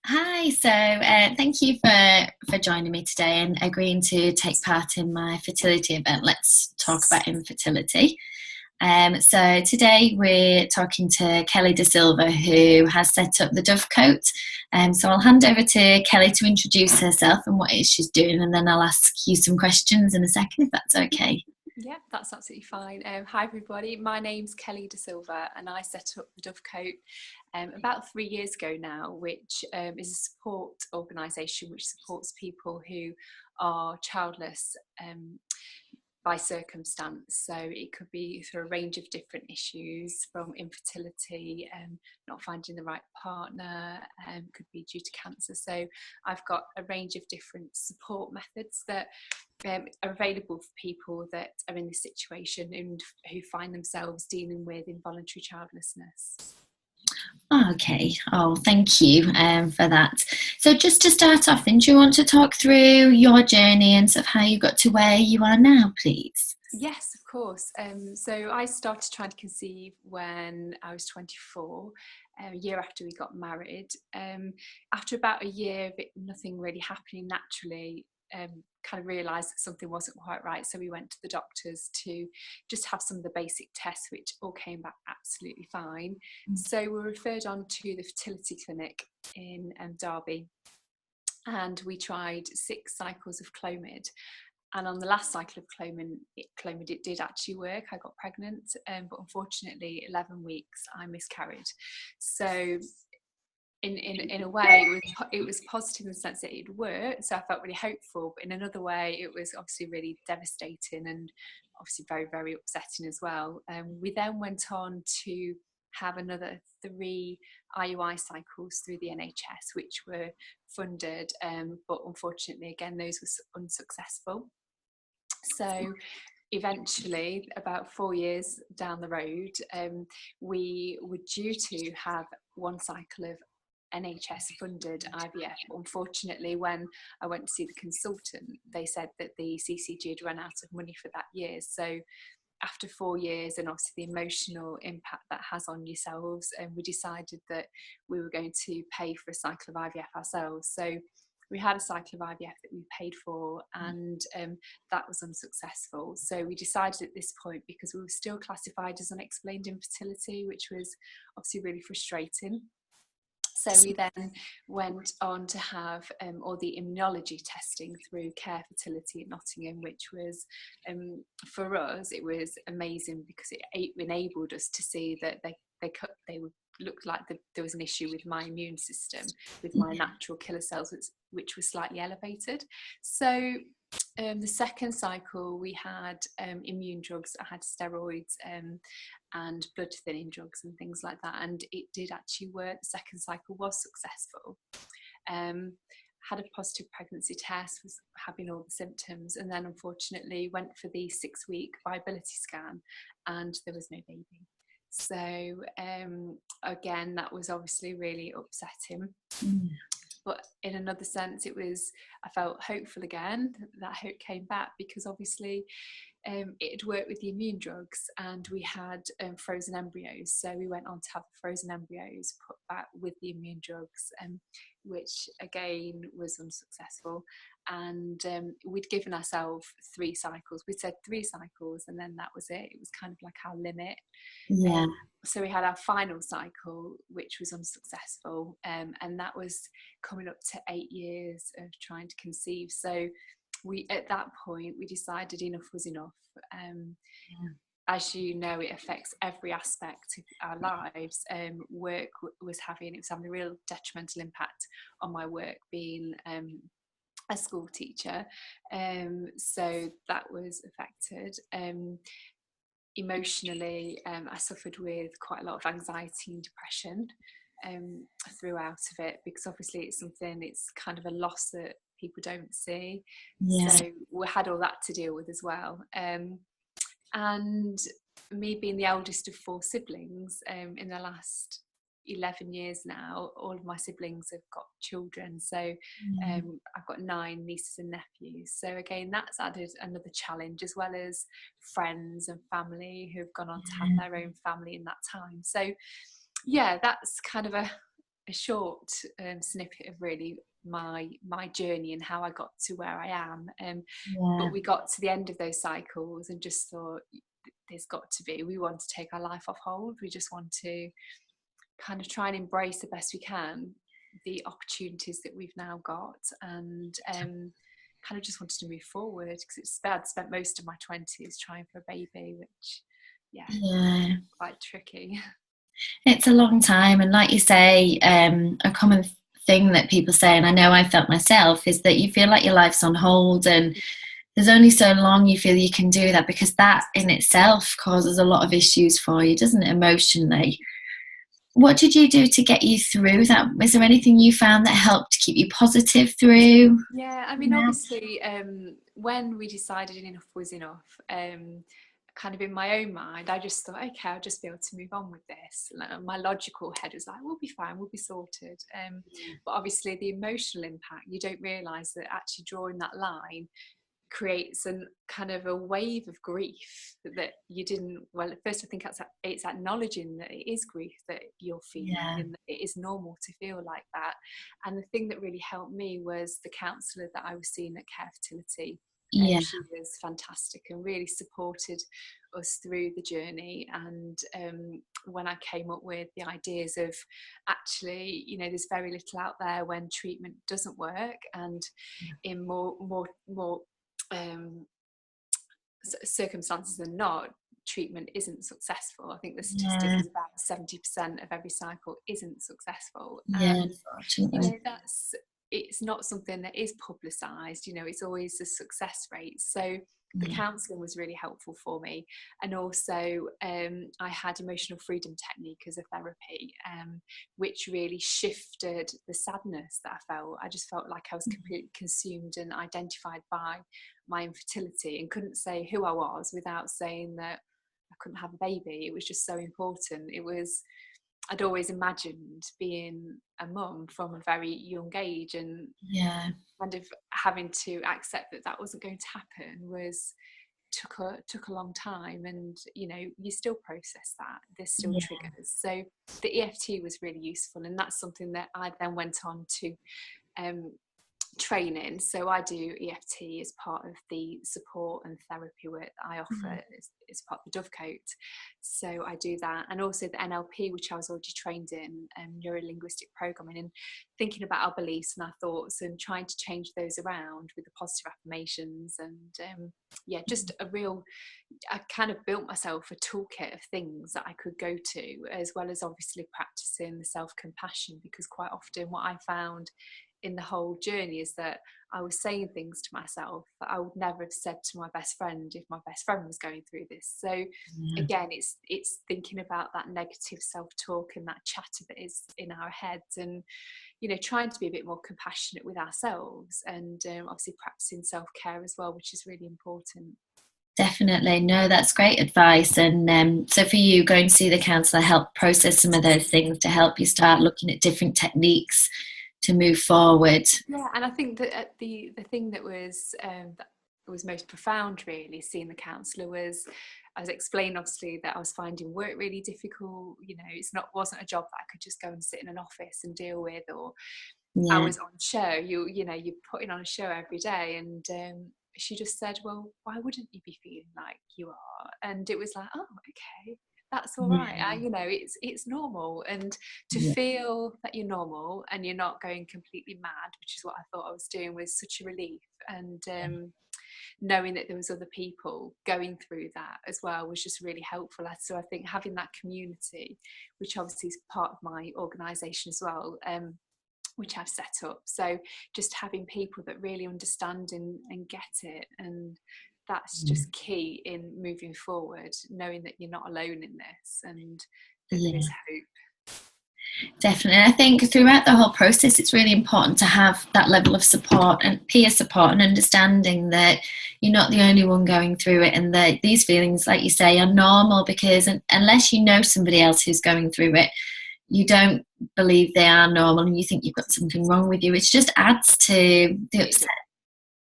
Hi, thank you for joining me today and agreeing to take part in my fertility event. Let's talk about infertility. So today we're talking to Kelly Da Silva, who has set up the Dovecote. So I'll hand over to Kelly to introduce herself and what it is she's doing, and then I'll ask you some questions in a second, if that's okay. Yeah, that's absolutely fine. Hi everybody, my name's Kelly Da Silva and I set up the Dovecote about 3 years ago now, which is a support organisation which supports people who are childless by circumstance. So it could be through a range of different issues, from infertility, not finding the right partner, could be due to cancer. So I've got a range of different support methods that are available for people that are in this situation and who find themselves dealing with involuntary childlessness. Okay. Oh, thank you for that. So just to start off, do you want to talk through your journey and sort of how you got to where you are now, please? Yes, of course. So I started trying to conceive when I was 24, a year after we got married. After about a year of it, nothing really happening naturally, kind of realised that something wasn't quite right. So we went to the doctors to just have some of the basic tests, which all came back absolutely fine. So we were referred on to the fertility clinic in Derby, and we tried 6 cycles of Clomid. And on the last cycle of Clomid, it did actually work. I got pregnant, but unfortunately, 11 weeks, I miscarried. So in a way, it was positive in the sense that it worked. So I felt really hopeful. But in another way, it was obviously really devastating and obviously very, very upsetting as well. We then went on to have another 3 IUI cycles through the NHS, which were funded, but unfortunately, again, those were unsuccessful. So eventually, about 4 years down the road, we were due to have 1 cycle of NHS funded IVF. Unfortunately, when I went to see the consultant, they said that the CCG had run out of money for that year. So after 4 years, and obviously the emotional impact that has on yourselves, we decided that we were going to pay for a cycle of IVF ourselves. So we had a cycle of IVF that we paid for, and that was unsuccessful. So we decided at this point, because we were still classified as unexplained infertility, which was obviously really frustrating. So we then went on to have all the immunology testing through Care Fertility at Nottingham, which was, for us, it was amazing because it enabled us to see that they looked like there was an issue with my immune system, with my natural killer cells, which was slightly elevated. So the second cycle, we had immune drugs. I had steroids and blood thinning drugs and things like that, and it did actually work. The second cycle was successful. Had a positive pregnancy test, was having all the symptoms, and then unfortunately went for the 6-week viability scan, and there was no baby. So again, that was obviously really upsetting. But in another sense, I felt hopeful again. That hope came back because obviously it had worked with the immune drugs, and we had frozen embryos. So we went on to have the frozen embryos put back with the immune drugs, which again was unsuccessful. And we'd given ourselves 3 cycles. We'd said 3 cycles, and then that was it. It was kind of like our limit. Yeah. So we had our final cycle, which was unsuccessful, and that was coming up to 8 years of trying to conceive. So at that point we decided enough was enough. As you know, it affects every aspect of our lives. Work was having a real detrimental impact on my work, being a school teacher, so that was affected. Emotionally, I suffered with quite a lot of anxiety and depression throughout of it, because obviously it's kind of a loss that people don't see. Yeah. So we had all that to deal with as well. And me being the eldest of 4 siblings, in the last 11 years now, all of my siblings have got children. So I've got 9 nieces and nephews. So again, that's added another challenge, as well as friends and family who've gone on to have their own family in that time. So yeah, that's kind of a a short snippet of really my journey and how I got to where I am. But we got to the end of those cycles and just thought, there's got to be, we want to take our life off hold. We just want to kind of try and embrace the best we can the opportunities that we've now got, and kind of just wanted to move forward, because it's I'd spent most of my 20s trying for a baby, which quite tricky. It's a long time, and like you say, a common thing that people say, and I know I felt myself, is that you feel like your life's on hold, and there's only so long you feel you can do that, because that in itself causes a lot of issues for you, doesn't it, emotionally? What did you do to get you through that? Was there anything you found that helped keep you positive through? Yeah, I mean, obviously, when we decided enough was enough, kind of in my own mind, I just thought, okay, I'll just be able to move on with this. Like, my logical head was like, we'll be fine, we'll be sorted. But obviously, the emotional impact, you don't realise that actually drawing that line creates a kind of a wave of grief that you didn't, well, at first I think it's acknowledging that it is grief that you're feeling, and that it is normal to feel like that. And the thing that really helped me was the counsellor that I was seeing at Care Fertility. She was fantastic and really supported us through the journey. And when I came up with the ideas of, actually, you know, there's very little out there when treatment doesn't work, and in more circumstances than not, treatment isn't successful. I think the statistic is about 70% of every cycle isn't successful. And you know, it's not something that is publicised, you know, it's always a success rate. So the counselling was really helpful for me. And also I had emotional freedom technique as a therapy, which really shifted the sadness that I felt. I just felt like I was completely consumed and identified by my infertility, and couldn't say who I was without saying that I couldn't have a baby. It was just so important. I'd always imagined being a mum from a very young age, and kind of having to accept that that wasn't going to happen took a long time. And you know, you still process that, there's still triggers. So the EFT was really useful, and that's something that I then went on to training. So I do EFT as part of the support and therapy work that I offer as part of the Dovecote. So I do that, and also the NLP, which I was already trained in, neuro-linguistic programming, and thinking about our beliefs and our thoughts and trying to change those around with the positive affirmations. And just I kind of built myself a toolkit of things that I could go to, as well as obviously practicing the self-compassion, because quite often what I found in the whole journey is that I was saying things to myself that I would never have said to my best friend if my best friend was going through this. So again, it's thinking about that negative self-talk and that chatter that is in our heads, and you know, trying to be a bit more compassionate with ourselves, and obviously practicing self-care as well, which is really important. Definitely. No, that's great advice. And so for you, going to see the counsellor helped process some of those things to help you start looking at different techniques to move forward. Yeah, and I think that the thing that was most profound, really, seeing the counsellor, was I was explaining obviously that I was finding work really difficult. You know, wasn't a job that I could just go and sit in an office and deal with, or I was on show. You're putting on a show every day, and she just said, well, why wouldn't you be feeling like you are? And it was like, oh, okay, that's all right. You know, it's normal, and to feel that you're normal and you're not going completely mad, which is what I thought I was doing, was such a relief. And knowing that there was other people going through that as well was just really helpful. So I think having that community, which obviously is part of my organisation as well, which I've set up, so just having people that really understand and get it, and that's just key in moving forward, knowing that you're not alone in this, and that there is hope. Definitely. I think throughout the whole process, it's really important to have that level of support and peer support, and understanding that you're not the only one going through it, and that these feelings, like you say, are normal, because unless you know somebody else who's going through it, you don't believe they are normal, and you think you've got something wrong with you. It just adds to the upset.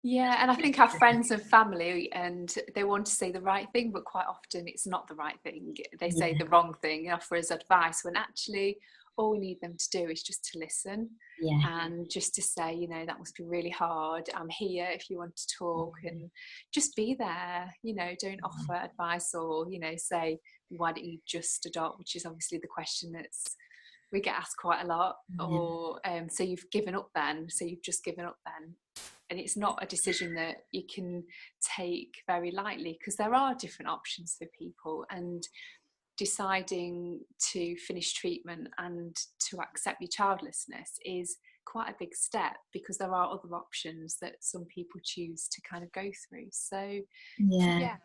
Yeah, and I think our friends and family, and they want to say the right thing, but quite often it's not the right thing. They say the wrong thing and offer us advice, when actually all we need them to do is just to listen, Yeah. and just to say, you know, that must be really hard, I'm here if you want to talk, and just be there, you know, don't offer advice or, you know, say, why don't you just adopt, which is obviously the question that's we get asked quite a lot, or so you've given up then, so you've just given up then. And it's not a decision that you can take very lightly, because there are different options for people, and deciding to finish treatment and to accept your childlessness is quite a big step, because there are other options that some people choose to kind of go through. So yeah.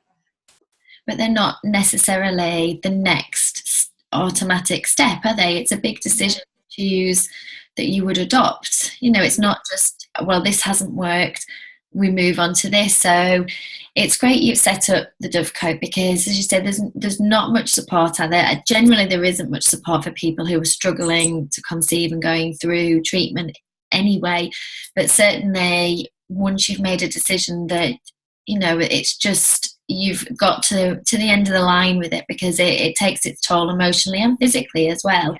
But they're not necessarily the next automatic step, are they? It's a big decision to choose that you would adopt. You know, it's not just, well, this hasn't worked, we move on to this. So it's great you've set up the Dovecote, because, as you said, there's not much support out there. Generally, there isn't much support for people who are struggling to conceive and going through treatment anyway. But certainly, once you've made a decision that, you know, it's just, you've got to the end of the line with it, because it takes its toll emotionally and physically as well.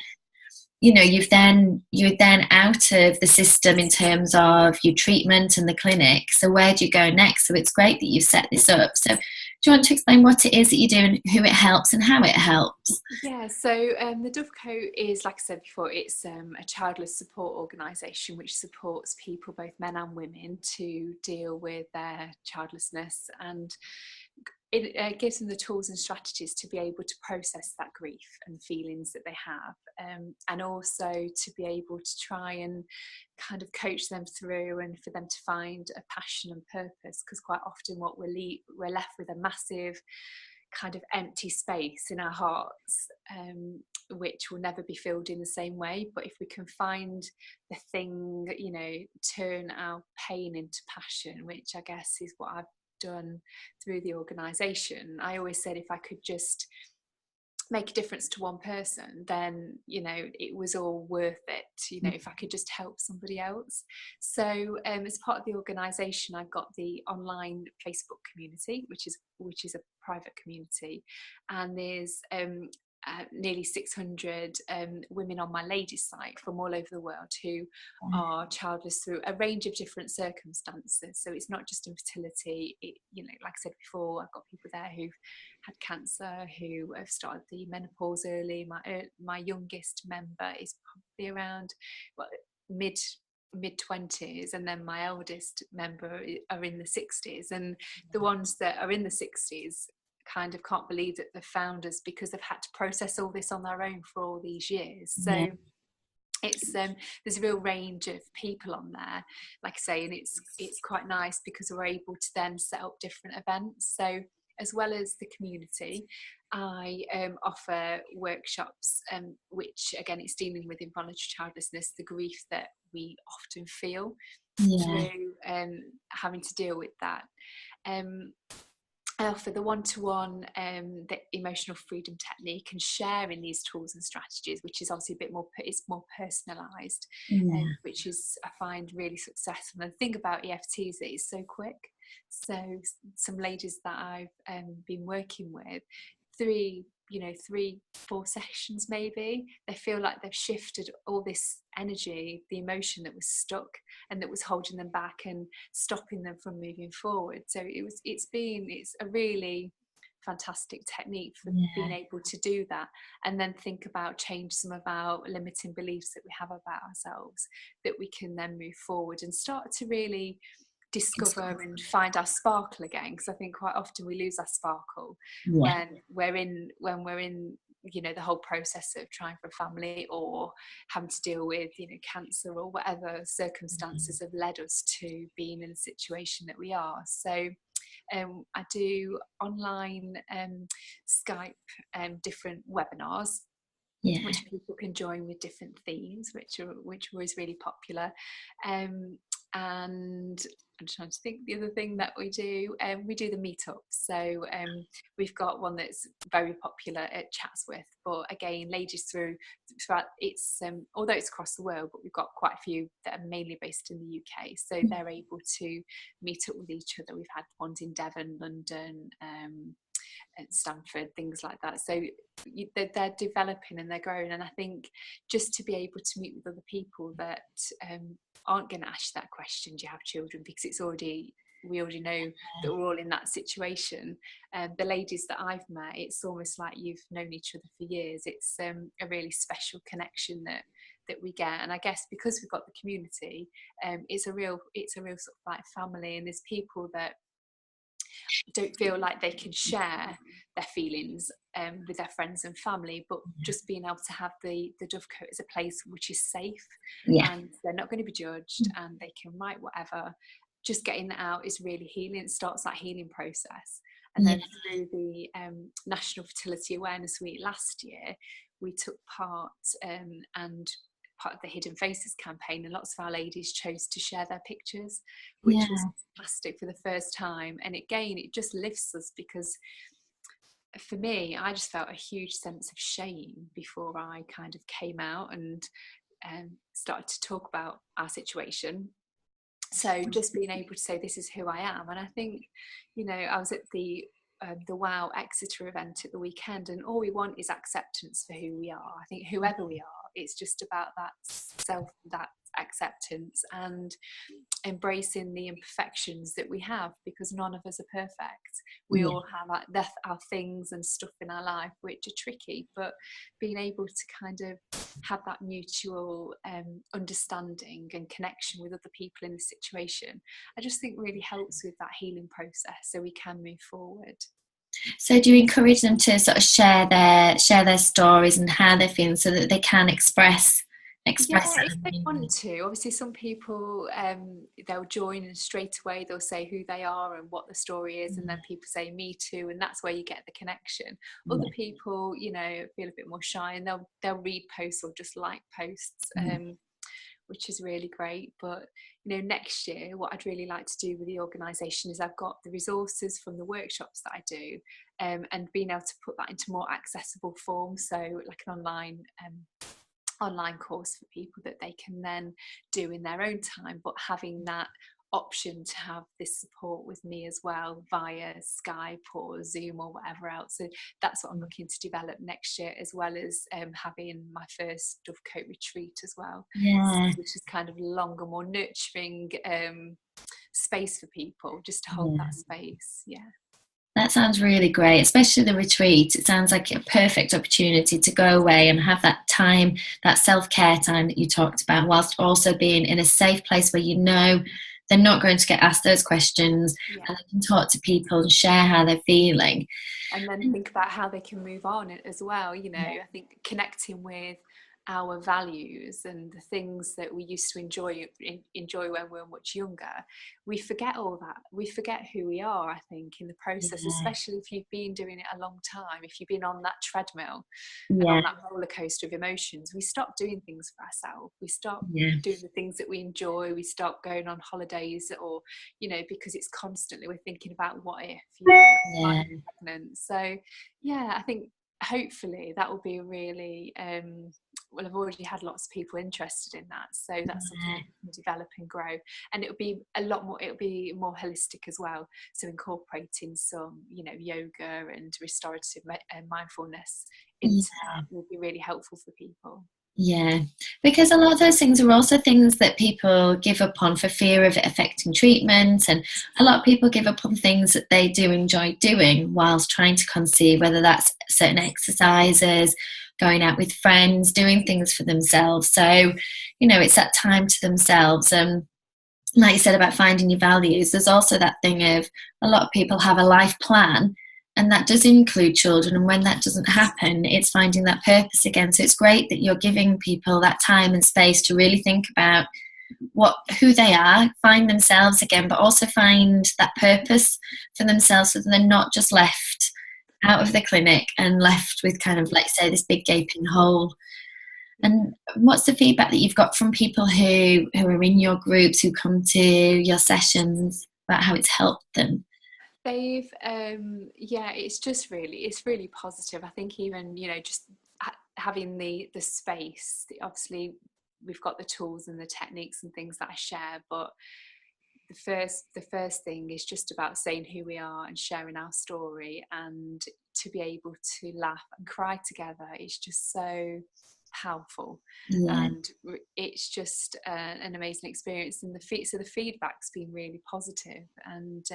You know, you're then out of the system in terms of your treatment and the clinic. So where do you go next? So it's great that you've set this up. So do you want to explain what it is that you do and who it helps and how it helps? Yeah, so the Dovecote is, like I said before, it's a childless support organisation which supports people, both men and women, to deal with their childlessness, and it gives them the tools and strategies to be able to process that grief and feelings that they have, and also to be able to try and kind of coach them through, and for them to find a passion and purpose, because quite often what we're left with a massive kind of empty space in our hearts, which will never be filled in the same way. But if we can find the thing, you know, turn our pain into passion, which I guess is what I've done through the organisation. I always said, if I could just make a difference to one person, then, you know, it was all worth it, you know, if I could just help somebody else. So as part of the organisation, I've got the online Facebook community, which is a private community, and there's nearly 600 women on my ladies site from all over the world who are childless through a range of different circumstances. So it's not just infertility, you know, like I said before, I've got people there who've had cancer, who have started the menopause early. My youngest member is probably around mid 20s, and then my eldest member are in the 60s, and the ones that are in the 60s kind of can't believe that they're founders, because they've had to process all this on their own for all these years. So it's there's a real range of people on there, like I say, and it's quite nice because we're able to then set up different events. So as well as the community, I offer workshops, which again, it's dealing with involuntary childlessness, the grief that we often feel through having to deal with that. I offer the one-to-one, the emotional freedom technique, and sharing these tools and strategies, which is obviously a bit more, it's more personalised, which is, I find, really successful. And the thing about EFT is that it's so quick. So some ladies that I've been working with, 3-4 sessions maybe, they feel like they've shifted all this energy, the emotion that was stuck and that was holding them back and stopping them from moving forward. So it's a really fantastic technique for being able to do that, and then think about change some of our limiting beliefs that we have about ourselves, that we can then move forward and start to really discover and find our sparkle again, because I think quite often we lose our sparkle when we're in you know, the whole process of trying for a family, or having to deal with, you know, cancer, or whatever circumstances have led us to being in the situation that we are. So I do online Skype different webinars, which people can join with different themes, which was really popular. And I'm trying to think the other thing that we do the meetups. So we've got one that's very popular at Chatsworth, but again, ladies throughout, it's although it's across the world, but we've got quite a few that are mainly based in the UK, so they're able to meet up with each other. We've had ones in Devon, London, at Stanford, things like that. So they're developing and they're growing, and I think just to be able to meet with other people that aren't going to ask that question, do you have children, because we already know that we're all in that situation. The ladies that I've met, it's almost like you've known each other for years. It's a really special connection that we get, and I guess because we've got the community, it's a real sort of like family, and there's people that don't feel like they can share their feelings with their friends and family, but just being able to have the Dovecote as a place which is safe, and they're not going to be judged, and they can write whatever. Just getting that out is really healing. It starts that healing process. And then through the National Fertility Awareness Week last year, we took part and part of the Hidden Faces campaign, and lots of our ladies chose to share their pictures, which was fantastic for the first time. And again, it just lifts us, because for me, I just felt a huge sense of shame before I kind of came out and started to talk about our situation. So just being able to say, this is who I am. And I think, I was at the WOW Exeter event at the weekend, and all we want is acceptance for who we are. I think whoever we are, it's just about that acceptance and embracing the imperfections that we have, because none of us are perfect. We all have our things and stuff in our life which are tricky, but being able to kind of have that mutual understanding and connection with other people in the situation, I just think really helps with that healing process, so we can move forward. So do you encourage them to sort of share their stories and how they're feeling, so that they can express if they want to? Obviously some people they'll join, and straight away they'll say who they are and what the story is, and then people say me too, and that's where you get the connection. Other people feel a bit more shy, and they'll read posts or just like posts, which is really great. But next year, what I'd really like to do with the organisation is, I've got the resources from the workshops that I do, and being able to put that into more accessible form, so like an online course for people that they can then do in their own time, but having that option to have this support with me as well via Skype or Zoom or whatever else. So that's what I'm looking to develop next year, as well as having my first Dovecote retreat as well, which is kind of longer, more nurturing space for people, just to hold that space. That sounds really great, especially the retreat. It sounds like a perfect opportunity to go away and have that time, that self-care time that you talked about, whilst also being in a safe place where they're not going to get asked those questions, and they can talk to people and share how they're feeling. And then think about how they can move on as well. I think connecting with our values and the things that we used to enjoy when we were much younger, we forget all that. We forget who we are, I think, in the process, especially if you've been doing it a long time. If you've been on that treadmill and on that roller coaster of emotions, we stop doing things for ourselves. We stop doing the things that we enjoy. We stop going on holidays, or because it's constantly we're thinking about what if I'm pregnant. So I think hopefully that will be really I've already had lots of people interested in that, so that's something that we can develop and grow, and it'll be more holistic as well, so incorporating some yoga and restorative mindfulness into that will be really helpful for people. Because a lot of those things are also things that people give up on for fear of it affecting treatment, and a lot of people give up on things that they do enjoy doing whilst trying to conceive, whether that's certain exercises, going out with friends, doing things for themselves. So it's that time to themselves. Like you said about finding your values, there's also that thing of a lot of people have a life plan, and that does include children, and when that doesn't happen, it's finding that purpose again. So it's great that you're giving people that time and space to really think about who they are, find themselves again, but also find that purpose for themselves, so that they're not just left out of the clinic and left with kind of, like, say, this big gaping hole. And what's the feedback that you've got from people who are in your groups, who come to your sessions, about how it's helped them? They've it's really positive. I think even just having the space, obviously we've got the tools and the techniques and things that I share, but the first thing is just about saying who we are and sharing our story, and to be able to laugh and cry together is just so powerful. Yeah. And it's just an amazing experience, and the feedback's been really positive. And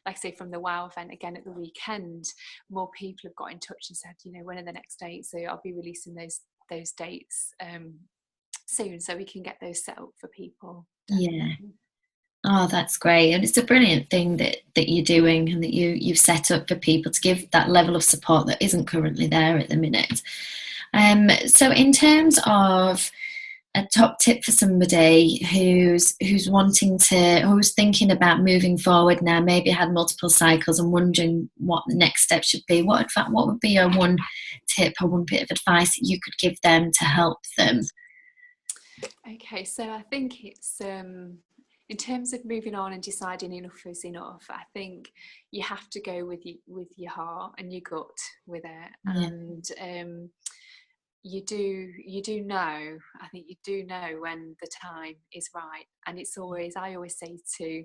like I say, from the WOW event again at the weekend, more people have got in touch and said, when are the next dates? So I'll be releasing those dates soon, so we can get those set up for people. Definitely. Yeah. Oh, that's great. And it's a brilliant thing that you're doing, and that you've set up for people to give that level of support that isn't currently there at the minute. So in terms of a top tip for somebody who's thinking about moving forward now, maybe had multiple cycles and wondering what the next step should be, what would be your one tip or one bit of advice that you could give them to help them? Okay, so I think it's in terms of moving on and deciding enough is enough. I think you have to go with your heart and your gut with it. Yeah. And you do know, I think you do know when the time is right. And I always say to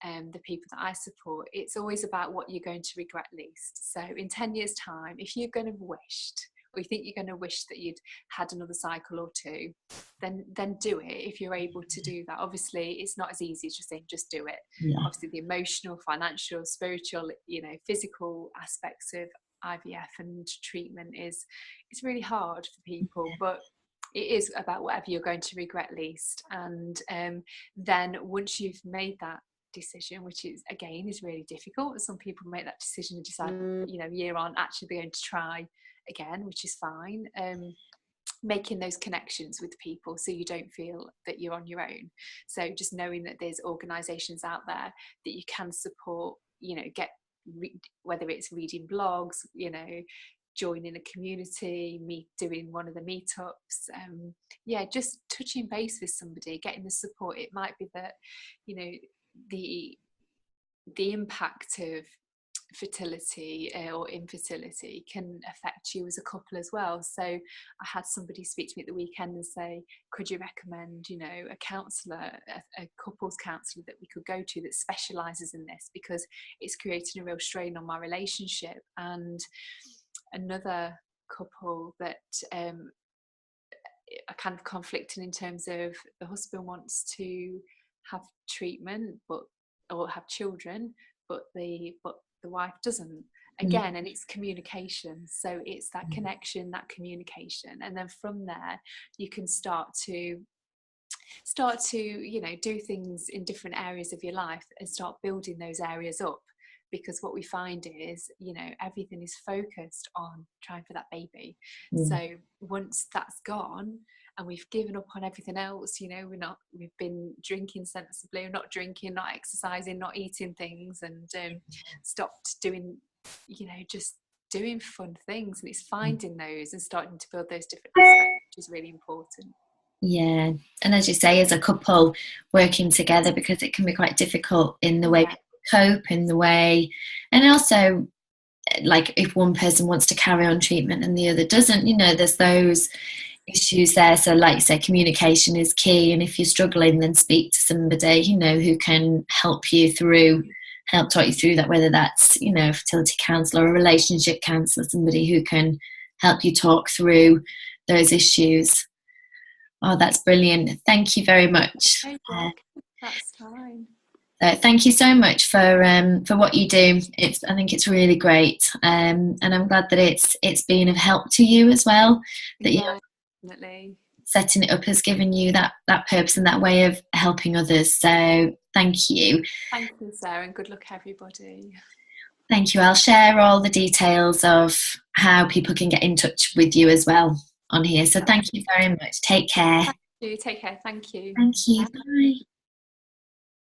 the people that I support, it's always about what you're going to regret least. So in 10 years time, if you're going to or you think you're going to wish that you'd had another cycle or two, then do it if you're able to do that. Obviously it's not as easy as just saying just do it. Yeah. Obviously the emotional, financial, spiritual, physical aspects of IVF and treatment it's really hard for people, but it is about whatever you're going to regret least. And then once you've made that decision, which is really difficult, some people make that decision and decide year on actually they're going to try again, which is fine. Making those connections with people so you don't feel that you're on your own. So just knowing that there's organizations out there that you can support, whether it's reading blogs, joining a community, doing one of the meetups, just touching base with somebody, getting the support. It might be that the impact of fertility or infertility can affect you as a couple as well. So I had somebody speak to me at the weekend and say, could you recommend a counsellor, a couples counsellor that we could go to that specialises in this, because it's creating a real strain on my relationship. And another couple that are kind of conflicting in terms of the husband wants to have treatment or have children, but the wife doesn't, again. And it's communication. So it's that connection, that communication, and then from there you can start to do things in different areas of your life and start building those areas up. Because what we find is everything is focused on trying for that baby. So once that's gone and we've given up on everything else, we've been drinking sensibly, not drinking, not exercising, not eating things, and stopped doing just doing fun things. And it's finding those and starting to build those different aspects, which is really important. Yeah. And as you say, as a couple working together, because it can be quite difficult in the way we cope, in the way, and also like if one person wants to carry on treatment and the other doesn't, there's those issues there. So like you say, communication is key, and if you're struggling, then speak to somebody who can help talk you through that, whether that's a fertility counsellor, a relationship counsellor, somebody who can help you talk through those issues. Oh, that's brilliant. Thank you very much. That's fine. Thank you so much for what you do. I think it's really great, and I'm glad that it's been of help to you as well. That you're definitely setting it up has given you that purpose and that way of helping others. So thank you. Thank you, Sarah, and good luck everybody. Thank you. I'll share all the details of how people can get in touch with you as well on here. So thank you very much. Take care. Thank you. Take care. Thank you. Thank you. Bye.